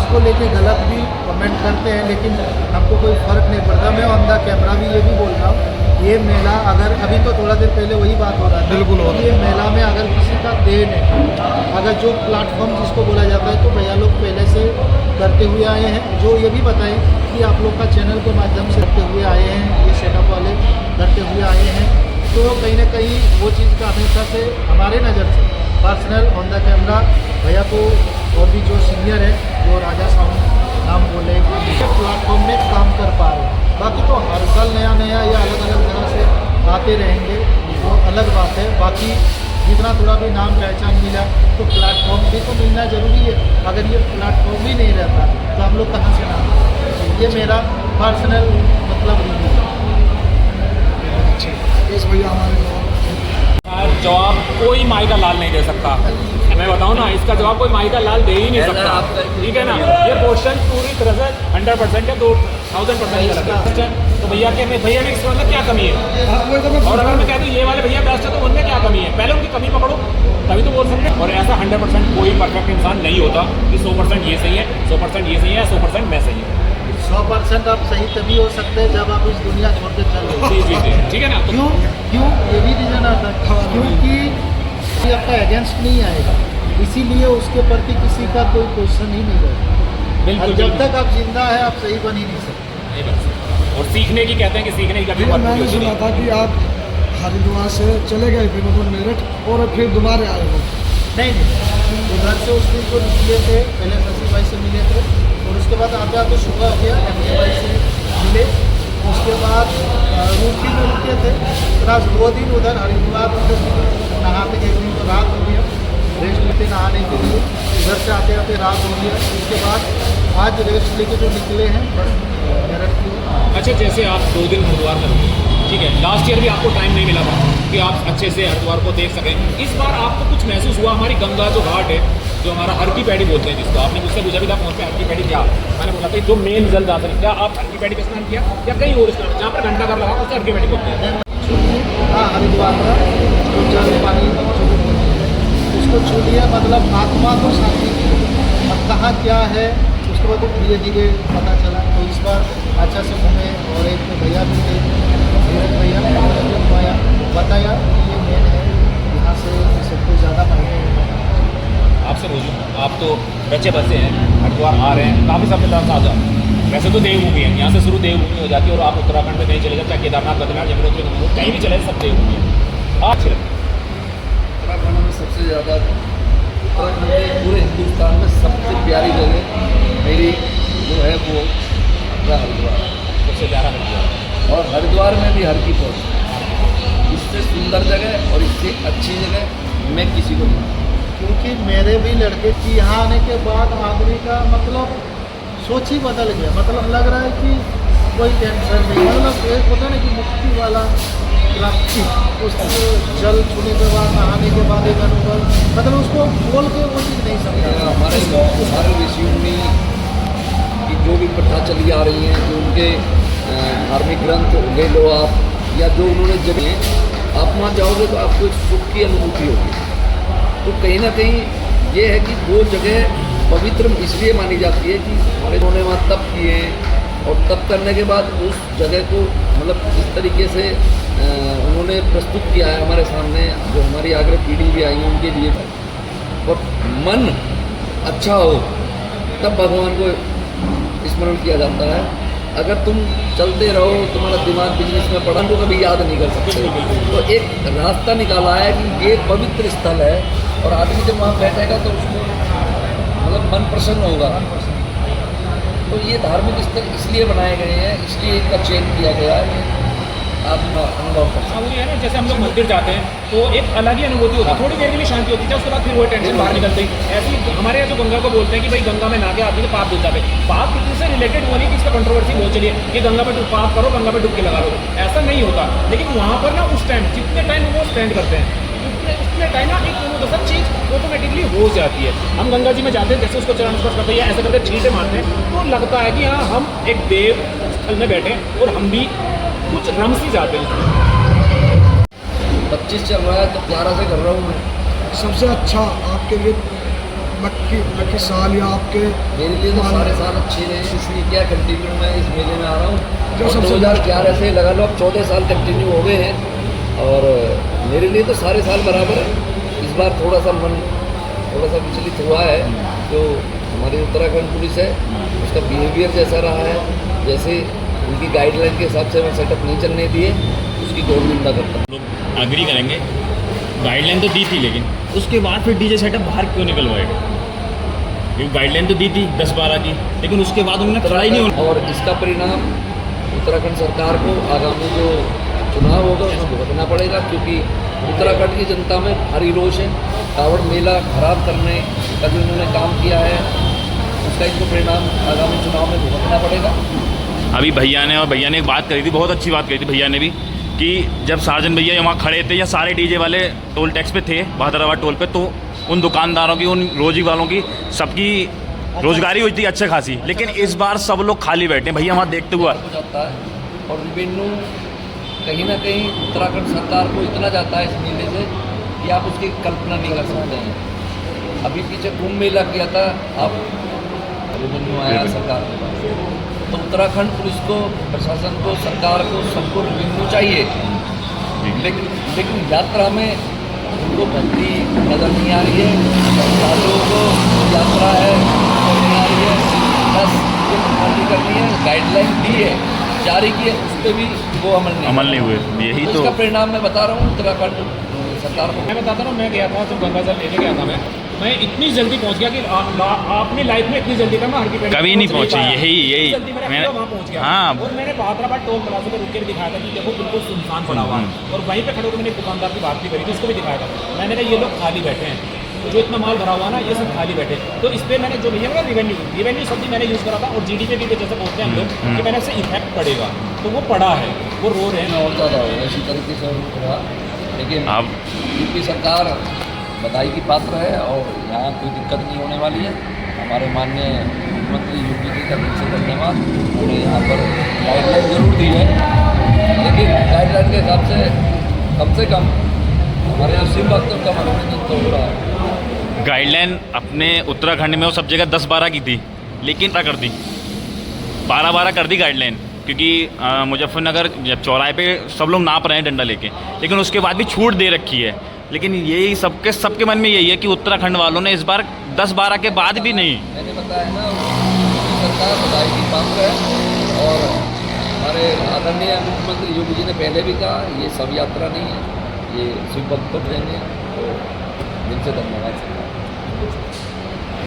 इसको लेके गलत भी कमेंट करते हैं, लेकिन हमको कोई फ़र्क नहीं पड़ता। मैं ऑन द कैमरा भी ये भी बोल रहा हूँ, ये मेला अगर अभी तो थोड़ा देर पहले वही बात हो रहा था, बिल्कुल हो रहा है। ये मेला में अगर किसी का देन है, अगर जो प्लेटफॉर्म जिसको बोला जाता है, तो भैया लोग पहले से करते हुए आए हैं। जो ये भी बताएं कि आप लोग का चैनल के माध्यम से करते हुए आए हैं, ये सेटअप वाले करते हुए आए हैं, तो कहीं ना कहीं वो चीज़ का हमेशा से हमारे नज़र से पर्सनल ऑन द कैमरा भैया को और भी जो सीनियर है, जो राजा साउंड नाम बोले, प्लेटफॉर्म में काम कर पा रहे हैं। बाकी तो हर साल नया नया या अलग अलग जगह से आते रहेंगे, वो अलग बात है। बाकी जितना थोड़ा भी नाम पहचान मिला तो प्लेटफॉर्म भी तो मिलना ज़रूरी है। अगर ये प्लेटफॉर्म ही नहीं रहता तो हम लोग कहाँ से नाम, ये मेरा पर्सनल मतलब रिव्यू है। इस भैया हमारे जवाब कोई माई का लाल नहीं दे सकता। मैं बताऊं ना, इसका जवाब कोई माई का लाल दे ही नहीं सकता, ठीक है ना। ये क्वेश्चन पूरी तरह से 100% है, 2000% गलत है। तो भैया के में भैया में इसका मतलब क्या कमी है? और अगर मैं कह दूँ ये वाले भैया बेस्ट है, तो उनमें क्या कमी है? पहले उनकी कमी पकड़ो, तभी तो बोल सकते हैं। और ऐसा 100% कोई परफेक्ट इंसान नहीं होता कि 100% ये सही है, 100% ये सही है, 100% मैं सही है। 100% आप सही तभी हो सकते हैं जब आप इस दुनिया छोड़ के चल रहे जी जी जी, ठीक है ना। तो क्यों क्यों ये भी रीज़न आता है, क्योंकि ये आपका अगेंस्ट नहीं आएगा, इसीलिए उसके प्रति किसी का कोई क्वेश्चन ही नहीं रहेगा। बिल्कुल, जब बिल्कुल। तक आप जिंदा है आप सही बन ही नहीं सकते। नहीं बन सकता। और सीखने की कहते हैं कि सीखने की कभी भैया बहुत मैंने सुना था कि आप हरिद्वार से चले गए फिर मतलब मेरठ और फिर दोबारा आए हो। नहीं उधर से उस दिन को निकले थे, पहले नसीब भाई से मिले थे, और उसके बाद आते आते सुबह हो गया, एमके भाई से मिले। उसके बाद रूटी में रुके थे, प्लस 2 दिन उधर हरिद्वार नहाते, एक दिन तो रात हो गया, रेस्ट लेते नहाने के लिए, उधर से आते आते रात हो गया। उसके बाद आज रेस्ट लेके जो निकले हैं बस मेरठ की। अच्छा, जैसे आप 2 दिन हरिद्वार में रुके, ठीक है, लास्ट ईयर भी आपको टाइम नहीं मिला था कि आप अच्छे से हरिद्वार को देख सकें। इस बार आपको कुछ महसूस हुआ? हमारी गंगा जो घाट है, जो हमारा हर की पैड़ी बोलते हैं, जिसको आपने मुझसे पूछा भी था फोन पे, हर की पैड़ी क्या? मैंने बोला था जो मेन जल जाता है, क्या आप हर की पैड़ी का स्नान किया या कहीं और स्नान, जहाँ पर घंटा घर लगा उससे हर की पैड़ी बोलते हैं? हाँ, हरिद्वार का जो जल पानी उसको छू लिया, मतलब आत्मा को शांति की। अब कहाँ क्या है उसके बाद तो धीरे धीरे पता चला। तो इस बार अच्छा से घूमे, और एक भैया भी थे, धीरज भैया, पाया बताया कि ये मेन है, यहाँ से सबको ज़्यादा महंगे हैं। आपसे बोलूँ, आप तो बच्चे बच्चे हैं, हरिद्वार आ रहे हैं, काफ़ी समय तक आ जाओ। वैसे तो देवभूमि है, यहाँ से शुरू देवभूमि हो जाती है, और आप उत्तराखंड में कहीं चले जाए, चाहे केदारनाथ, बद्रीनाथ, यमुनोत्री, गंगोत्री, कहीं भी चले सब देवभूमि है। अच्छी लगती है उत्तराखंड में सबसे ज़्यादा, उत्तराखंड में पूरे हिंदुस्तान में सबसे प्यारी जगह मेरी जो है वो अपना हरिद्वार, सबसे प्यारा हरिद्वार। और हरिद्वार में भी हर की पौड़ी, इससे सुंदर जगह और इससे अच्छी जगह मैं किसी को नहीं। क्योंकि मेरे भी लड़के की यहाँ आने के बाद आदमी का मतलब सोच ही बदल गया, मतलब लग रहा है कि कोई टेंशन नहीं, मतलब एक होता है ना कि मुक्ति वाला प्राप्ति, उस जल छूने के बाद, नहाने के बाद एक अनुभव, मतलब उसको बोल के वो चीज़ नहीं समझा। हमारे ऋषियों ने कि जो भी प्रथा चली आ रही हैं, जो उनके धार्मिक ग्रंथ ले लो आप, या जो उन्होंने जगह, आप वहाँ जाओगे तो आपको एक सुख की अनुभूति होगी। तो कहीं ना कहीं ये है कि वो जगह पवित्र इसलिए मानी जाती है कि हमारे उन्होंने वहाँ तप किए, और तप करने के बाद उस जगह को मतलब जिस तरीके से उन्होंने प्रस्तुत किया है हमारे सामने, जो हमारी आगे पीढ़ी भी आई है उनके लिए, और मन अच्छा हो तब भगवान को स्मरण किया जाता है। अगर तुम चलते रहो, तुम्हारा दिमाग बिजनेस में पड़ा, तो कभी याद नहीं कर सकते। तो एक रास्ता निकाला है कि ये पवित्र स्थल है, और आदमी जब वहाँ बैठेगा तो उसको मतलब मन प्रसन्न होगा। तो ये धार्मिक स्थल इसलिए बनाए गए हैं, इसलिए इनका चयन किया गया है, आप अनुभव कर सकते हाँ, वही है ना, जैसे हम लोग मंदिर जाते हैं तो एक अलग ही अनुभूति होती है, थोड़ी देर के लिए शांति होती है, उसके बाद फिर वो टेंशन बाहर निकलते हैं। ऐसे ही हमारे यहाँ जो गंगा को बोलते हैं कि भाई गंगा में नहा के आदमी के पाप धुल जाते हैं। पाप किसी से रिलेटेड वो नहीं कि इसका कंट्रोवर्सी बहुत चलिए कि गंगा में पाप करो, गंगा में डुबकी लगा लो, ऐसा नहीं होता। लेकिन वहाँ पर ना उस टाइम जितने टाइम वो स्पेंड करते हैं, उतने टाइम ना एक मनोदशा चीज़ ऑटोमेटिकली हो जाती है। हम गंगा जी में जाते हैं, जैसे उसको चरण स्पर्श करते हैं या ऐसे करके छींटे मारते हैं, तो लगता है कि हाँ हम एक देव स्थल में बैठे हैं और हम भी कुछ रमसी जाते हैं। 25 चल रहा है तो 11 से कर रहा हूँ मैं। सबसे अच्छा आपके लिए लकी साल या आपके मेरे लिए तो सारे साल अच्छे रहे, इसलिए क्या कंटिन्यू मैं इस मेले में आ रहा हूँ। जो और सबसे 2011 से लगा लो, अब 14 साल कंटिन्यू हो गए हैं और मेरे लिए तो सारे साल बराबर है। इस बार थोड़ा सा विचलित हुआ है, जो हमारी उत्तराखंड पुलिस है उसका बिहेवियर जैसा रहा है, जैसे उनकी गाइडलाइन के हिसाब से मैं सेटअप नहीं चलने दिए, उसकी घोर निंदा करता हूँ। लोग अग्री करेंगे, गाइडलाइन तो दी थी, लेकिन उसके बाद फिर डीजे सेटअप बाहर क्यों निकलवाएगा? क्योंकि गाइडलाइन तो दी थी 10-12 की, लेकिन उसके बाद उन्होंने खड़ा ही नहीं होना। और इसका परिणाम उत्तराखंड सरकार को आगामी जो चुनाव होगा उसमें भुगतना पड़ेगा, क्योंकि उत्तराखंड की जनता में भारी रोष है। कांवड़ मेला खराब करने का जो उन्होंने काम किया है उसका इनको परिणाम आगामी चुनाव में भुगतना पड़ेगा। अभी भैया ने एक बात करी थी, बहुत अच्छी बात करी थी भैया ने भी, कि जब सार्जन भैया वहाँ खड़े थे या सारे डीजे वाले टोल टैक्स पे थे बहादुराबाद टोल पे, तो उन दुकानदारों की, उन रोजी वालों की, सबकी रोजगारी हुई थी अच्छे खासी। लेकिन इस बार सब लोग खाली बैठे हैं भैया, वहाँ देखते हुआ हो जाता है और रेवेन्यू कहीं ना कहीं उत्तराखंड सरकार को इतना जाता है इस मेले से कि आप उसकी कल्पना नहीं कर सकते हैं। अभी पीछे कुंभ मेला किया था, अब रेवेन्यू आया सरकार के पास। तो उत्तराखंड पुलिस को, प्रशासन को, सरकार को, सबको रेवेन्यू चाहिए, लेकिन यात्रा में उनको भक्ति नज़र नहीं आ रही है। साधुओं को यात्रा है नज़र नहीं आ रही है, बस जो भर्ती करनी है, गाइडलाइन दी है, जारी की है, उस पर भी वो अमल नहीं हुए। यही तो इसका परिणाम मैं बता रहा हूँ उत्तराखंड सरकार को। मैं बताता हूँ, मैं गया था जब गंगा जल लेके गया था, मैं इतनी जल्दी पहुंच गया कि आपने लाइफ में इतनी जल्दी का मैं हर की कभी नहीं पहुंची। यही मैंने वहाँ पहुंच गया। हाँ, और मैंने बहादुराबाद टोल प्लाजा पे रुक के भी दिखाया था कि देखो बिल्कुल सुनसान पड़ा हुआ है। और वहीं पे खड़े होकर मैंने एक दुकानदार की बात भी करी थी, उसको भी दिखाया था। मैंने कहा ये लोग खाली बैठे हैं, जो इतना माल भरा हुआ ना, ये सब खाली बैठे। तो इस पर मैंने जो भैया ना रिवेन्यू शब्द मैंने यूज़ करा था, और GDP की वजह से बोलते हैं हम लोग कि मैंने इससे इफेक्ट पड़ेगा, तो वो पड़ा है, वो रो रहे हैं। और ज़्यादा होगा इसी तरीके से रहा, लेकिन अब यूपी सरकार बधाई की पात्र है और यहाँ कोई दिक्कत नहीं होने वाली है। हमारे माननीय मुख्यमंत्री योगी जी का दिल से धन्यवाद। उन्होंने यहाँ पर गाइडलाइन जरूर दी है, लेकिन गाइडलाइन के हिसाब से कम हमारे जो शिव भक्तों का मनोरंजन तो हो रहा है। गाइडलाइन अपने उत्तराखंड में वो सब जगह 10-12 की थी, लेकिन क्या कर दी, 12-12 कर दी गाइडलाइन। क्योंकि मुजफ्फरनगर जब चौराहे पे सब लोग नाप रहे हैं डंडा लेके, लेकिन उसके बाद भी छूट दे रखी है। लेकिन यही सबके मन में यही है कि उत्तराखंड वालों ने इस बार 10-12 के बाद भी नहीं। मैंने बताया ना, सरकार बधाई की पात्र है और हमारे आदरणीय मुख्यमंत्री योगी जी ने पहले भी कहा ये सब यात्रा नहीं है, ये शिव भक्तों के लिए। तो दिल से धन्यवाद।